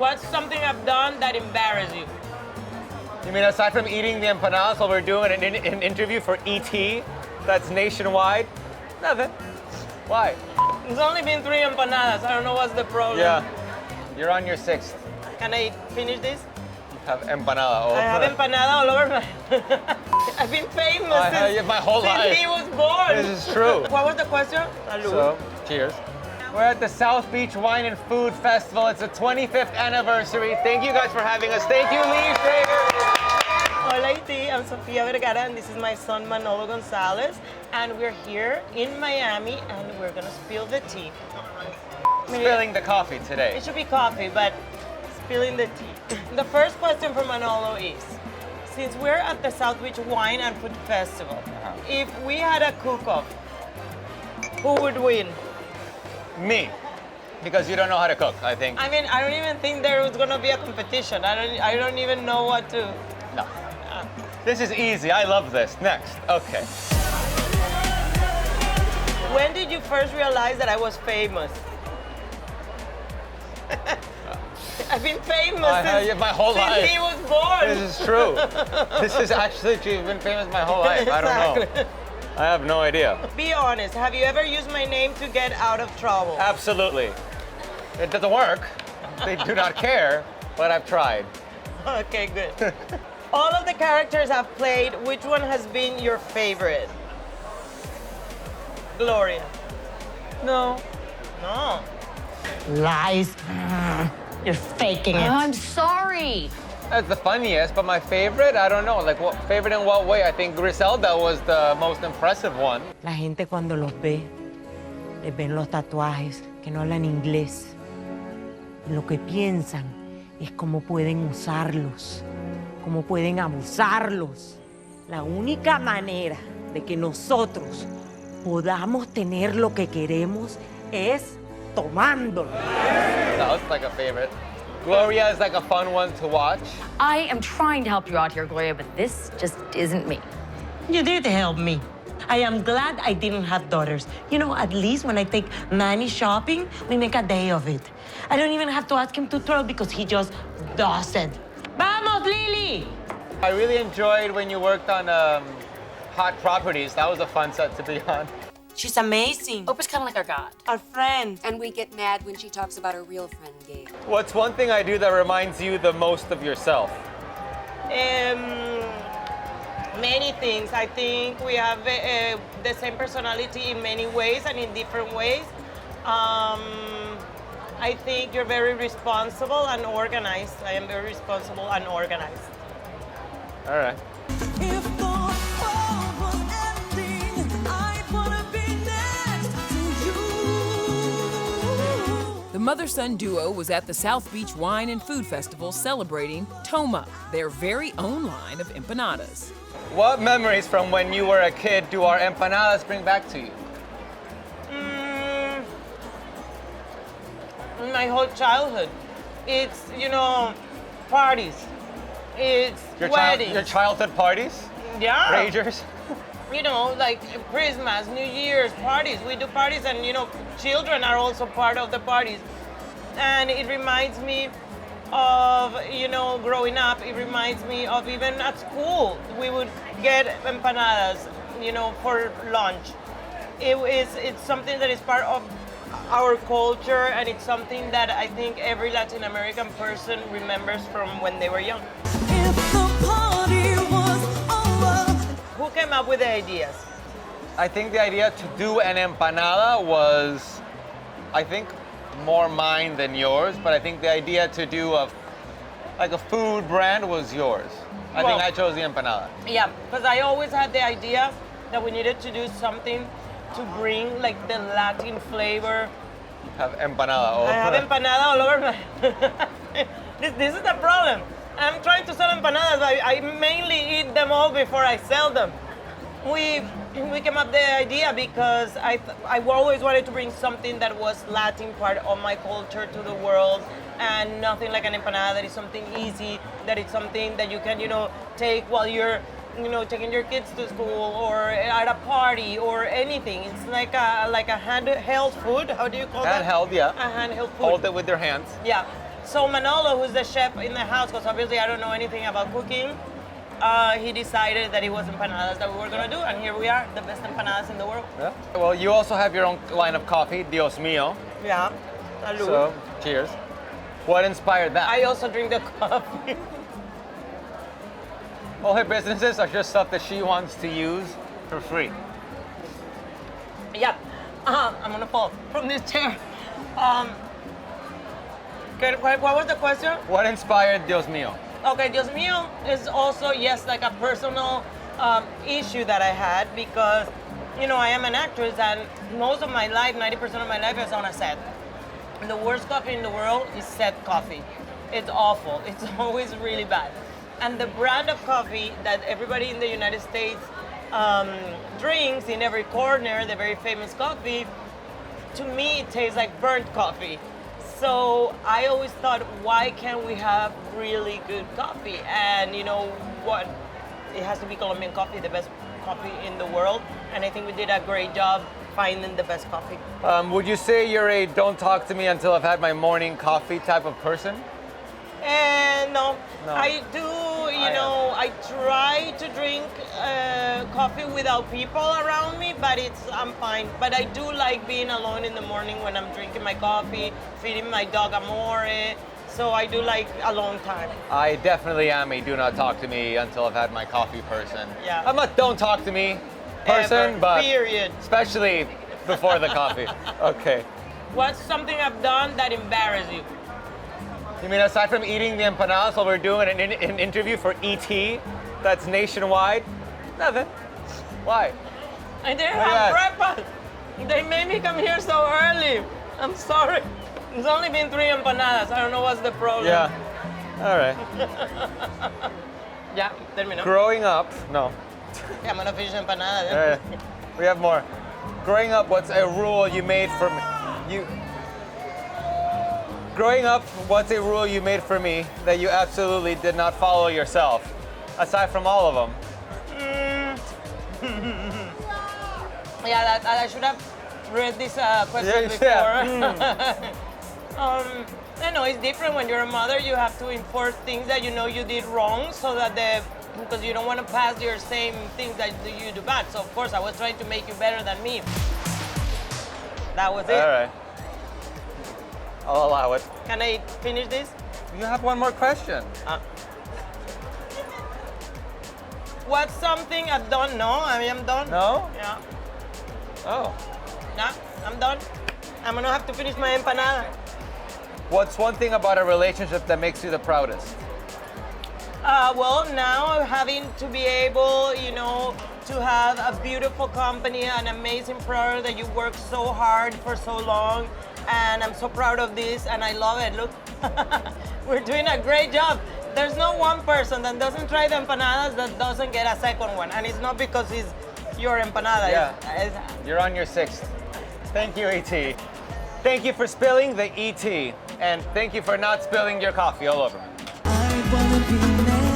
What's something I've done that embarrassed you? You mean aside from eating the empanadas while we're doing an interview for ET that's nationwide? Nothing. Why? It's only been 3 empanadas. I don't know what's the problem. Yeah. You're on your 6th. Can I finish this? You have empanada all I have empanada all over my... I've been famous since, my whole life. since he was born. This is true. What was the question? Salud. So, cheers. We're at the South Beach Wine and Food Festival. It's the 25th anniversary. Thank you guys for having us. Thank you, Lee Schrager. Hola, IT. I'm Sofia Vergara, and this is my son Manolo Gonzalez. And we're here in Miami, and we're gonna spill the tea. Spilling the coffee today. It should be coffee, but spilling the tea. The first question for Manolo is, since we're at the South Beach Wine and Food Festival, if we had a cook-off, who would win? Me. Because you don't know how to cook, I think. I mean, I don't even think there was gonna be a competition. I don't even know what to... No. This is easy. I love this. Next. Okay. When did you first realize that I was famous? I've been famous since, my whole since life. he was born. This is true. This is actually true. You've been famous my whole life. I don't know. I have no idea. Be honest. Have you ever used my name to get out of trouble? Absolutely. It doesn't work. They do not care, but I've tried. Okay, good. All of the characters I've played, which one has been your favorite? Gloria. No. No. Lies. You're faking it. Oh, I'm sorry. That's the funniest, but my favorite, I don't know. Like, what favorite in what way? I think Griselda was the most impressive one. La gente cuando los ve, les ven los tatuajes, que no hablan inglés. Y lo que piensan es cómo pueden usarlos, cómo pueden abusarlos. La única manera de que nosotros podamos tener lo que queremos es tomándolo. Sounds like a favorite. Gloria is like a fun one to watch. I am trying to help you out here, Gloria, but this just isn't me. You did help me. I am glad I didn't have daughters. You know, at least when I take Manny shopping, we make a day of it. I don't even have to ask him to twirl because he just does it. Vamos, Lily! I really enjoyed when you worked on Hot Properties. That was a fun set to be on. She's amazing. Oprah's kind of like our God. Our friend. And we get mad when she talks about her real friend, Gabe. What's one thing I do that reminds you the most of yourself? Many things. I think we have the same personality in many ways and in different ways. I think you're very responsible and organized. I am very responsible and organized. All right. The mother-son duo was at the South Beach Wine and Food Festival celebrating Toma, their very own line of empanadas. What memories from when you were a kid do our empanadas bring back to you? My whole childhood. It's, parties. It's weddings. Your childhood parties? Yeah. Ragers? Like Christmas, New Year's parties. We do parties and, children are also part of the parties. And it reminds me of, growing up. It reminds me of even at school. We would get empanadas, for lunch. It's something that is part of our culture, and it's something that I think every Latin American person remembers from when they were young. If the party was over. Who came up with the ideas? I think the idea to do an empanada was, I think, more mine than yours, but I think the idea to do a food brand was yours. I think I chose the empanada. Yeah, because I always had the idea that we needed to do something to bring the Latin flavor. You have empanada all over. I have empanada all over my... this is the problem. I'm trying to sell empanadas. I mainly eat them all before I sell them. We came up with the idea because I always wanted to bring something that was Latin part of my culture to the world, and nothing like an empanada that is something easy, that is something that you can, take while you're, taking your kids to school or at a party or anything. It's like a handheld food. How do you call that? Handheld, yeah. A handheld food. Hold it with your hands. Yeah. So Manolo, who's the chef in the house, because obviously I don't know anything about cooking, he decided that it was empanadas that we were gonna do, and here we are, the best empanadas in the world. Yeah. Well, you also have your own line of coffee, Dios Mio. Yeah. Salud. So, cheers. What inspired that? I also drink the coffee. All her businesses are just stuff that she wants to use for free. Yeah. I'm gonna fall from this chair. What was the question? What inspired Dios Mio? Okay, Dios Mio is also, yes, like a personal issue that I had because, you know, I am an actress and most of my life, 90% of my life is on a set. The worst coffee in the world is set coffee. It's awful. It's always really bad. And the brand of coffee that everybody in the United States drinks in every corner, the very famous coffee, to me it tastes like burnt coffee. So I always thought, why can't we have really good coffee? And you know what? It has to be Colombian coffee, the best coffee in the world. And I think we did a great job finding the best coffee. Would you say you're a don't talk to me until I've had my morning coffee type of person? And no, No. I do, I try to drink coffee without people around me, but I'm fine. But I do like being alone in the morning when I'm drinking my coffee, feeding my dog Amore. So I do like alone time. I definitely am a do not talk to me until I've had my coffee person. Yeah. I'm a don't talk to me person, Ever. but Period. especially before the coffee. Okay. What's something I've done that embarrassed you? You mean aside from eating the empanadas while we're doing an interview for ET that's nationwide? Nothing. Why? I didn't Look have at breakfast. They made me come here so early. I'm sorry. It's only been 3 empanadas. I don't know what's the problem. Yeah. All right. Yeah, terminó. Growing up, no. Yeah, I'm gonna finish empanada. All right. We have more. Growing up, what's a rule you made for me? Growing up, what's a rule you made for me that you absolutely did not follow yourself, aside from all of them? Yeah, I should have read this question before. Yeah. I know it's different when you're a mother. You have to enforce things that you know you did wrong, so that because you don't want to pass your same things that you do bad. So of course, I was trying to make you better than me. That was it. All right. I'll allow it. Can I finish this? You have one more question. What's something I've done? No, I am done. No? Yeah. Oh. Nah, I'm done. I'm gonna have to finish my empanada. What's one thing about a relationship that makes you the proudest? Well, now having to be able, to have a beautiful company, an amazing product that you work so hard for so long, and I'm so proud of this, and I love it. Look, we're doing a great job. There's no one person that doesn't try the empanadas that doesn't get a second one, and it's not because it's your empanada. Yeah. You're on your 6th. Thank you, ET. Thank you for spilling the ET, and thank you for not spilling your coffee all over me. I wanna be next.